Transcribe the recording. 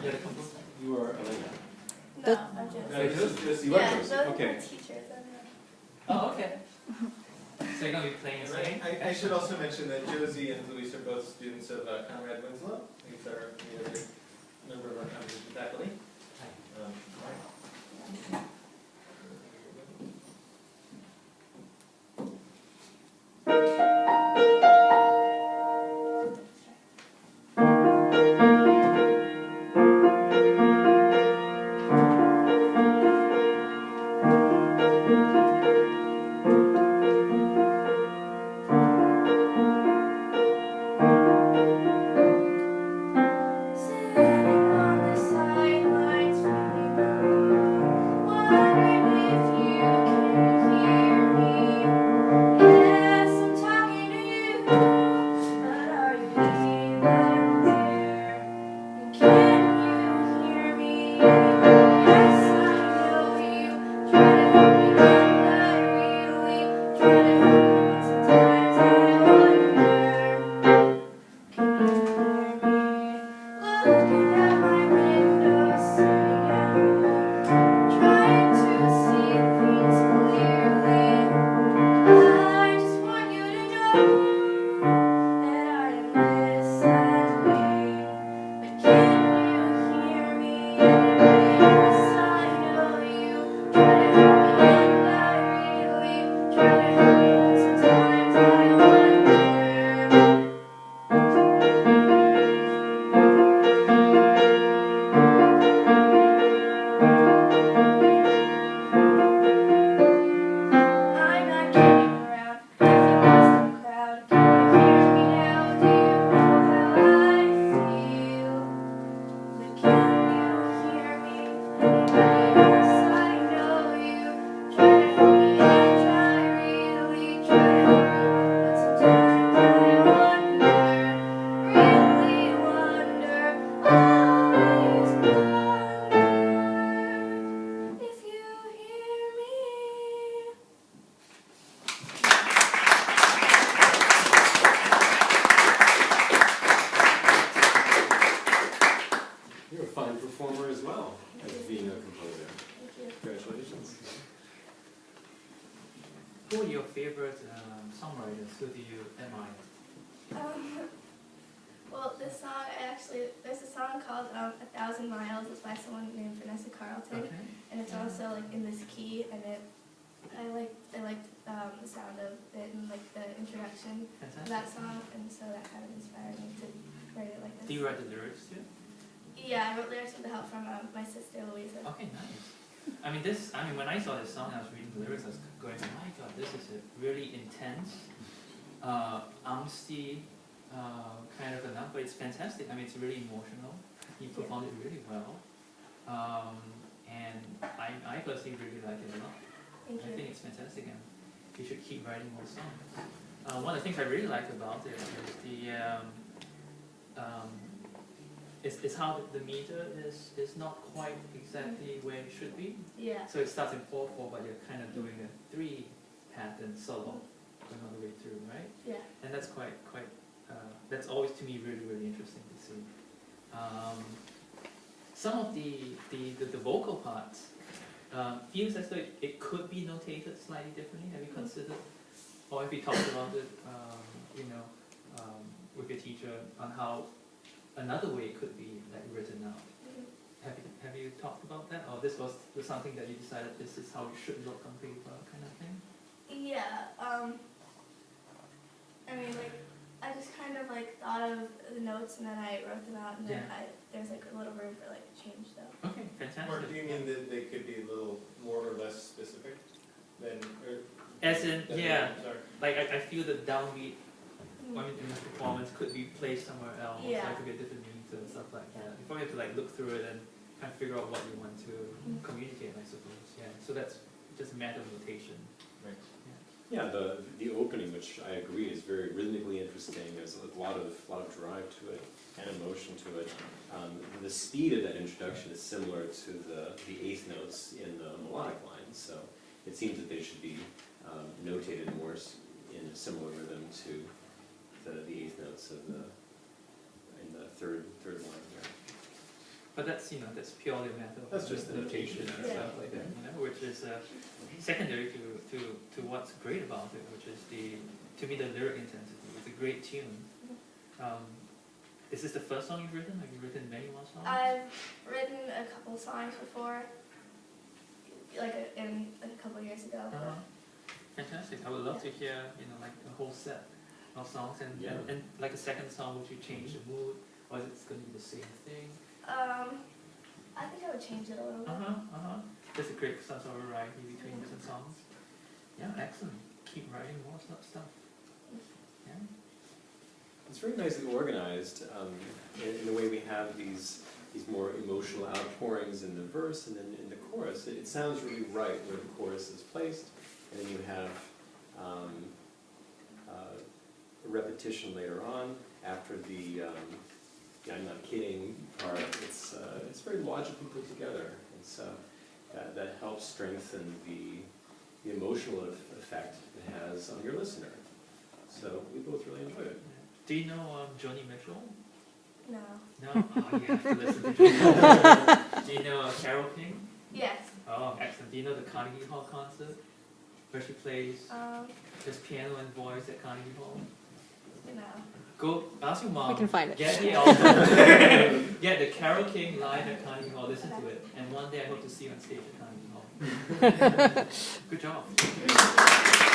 Yeah, the composer. You are Elena. No, I'm Josie. Josie, you are Josie. Those Okay. are teachers. Oh, okay. So you're going to be playing and singing? I should also mention that Josie and Luis are both students of Conrad Winslow. He's our other member of our composition faculty. Right. Who are your favorite songwriters? Who do you admire? Well, this song, there's a song called 1,000 Miles. It's by someone named Vanessa Carlton. Okay. And it's also like in this key, and I liked the sound of it and like the introduction Fantastic. to that song, and so that kind of inspired me to write it like this. Do you write the lyrics too? Yeah, I wrote lyrics with the help from my sister Louisa. Okay, nice. When I saw this song, I was reading the lyrics, I was going, oh my god, this is a really intense, angsty kind of a number. It's fantastic. It's really emotional. You performed it really well. And I personally really like it a lot. Thank you. I think it's fantastic, and you should keep writing more songs. One of the things I really like about it is it's how the meter is not quite exactly where it should be. Yeah. So it starts in 4/4, but you're kind of doing a 3 pattern solo going all the way through, right? Yeah. And that's quite that's always to me really, really interesting to see. Some of the vocal parts feels as though it could be notated slightly differently. Have you considered, or have you talked about it, with your teacher on how another way it could be like written out? Have you talked about that, or this was something that you decided this is how it should look on paper, kind of thing? Yeah. I just kind of thought of the notes and then I wrote them out, and then there's a little room for change though. Okay, fantastic. Or do you mean that they could be a little more or less specific than? As in, yeah. Sorry. I feel the downbeat in the performance could be placed somewhere else. Yeah. There could be a different meaning to it and stuff like that. You probably have to look through it and kind of figure out what you want to communicate, I suppose. Yeah. So that's just a matter of notation. Right. Yeah, the opening, which I agree is very rhythmically interesting. There's a lot of drive to it and emotion to it. The speed of that introduction is similar to the eighth notes in the melodic lines, so it seems that they should be notated more in a similar rhythm to the eighth notes of in the third line here. But that's, you know, that's purely a matter of That's just the notation and Yeah. stuff like that, you know, which is secondary to what's great about it, which is to me, the lyric intensity. It's a great tune. Is this the first song you've written? Have you written many more songs? I've written a couple songs before, like a couple years ago. Uh-huh. Fantastic. I would love to hear, you know, like a whole set of songs, and, Yeah. and like a second song, would you change the mood, or is it going to be the same thing? I think I would change it a little bit. Just to create some sort of variety between different songs. Yeah, excellent. Keep writing more stuff. Yeah. It's very nicely organized in the way we have these more emotional outpourings in the verse and then in the chorus. It sounds really right where the chorus is placed, and then you have a repetition later on after the I'm not kidding part. It's very logically put together, and so that helps strengthen the emotional effect it has on your listener. So we both really enjoyed it. Do you know Joni Mitchell? No. No? Oh, you have to listen to Joni. Do you know Carole King? Yes. Oh, excellent. Do you know the Carnegie Hall concert? Where she plays this piano and voice at Carnegie Hall? No. Go ask your mom. We can find it. Get the album. Get the Carole King live at Carnegie Hall. Listen to it. And one day I hope to see you on stage at Carnegie Hall. Good job.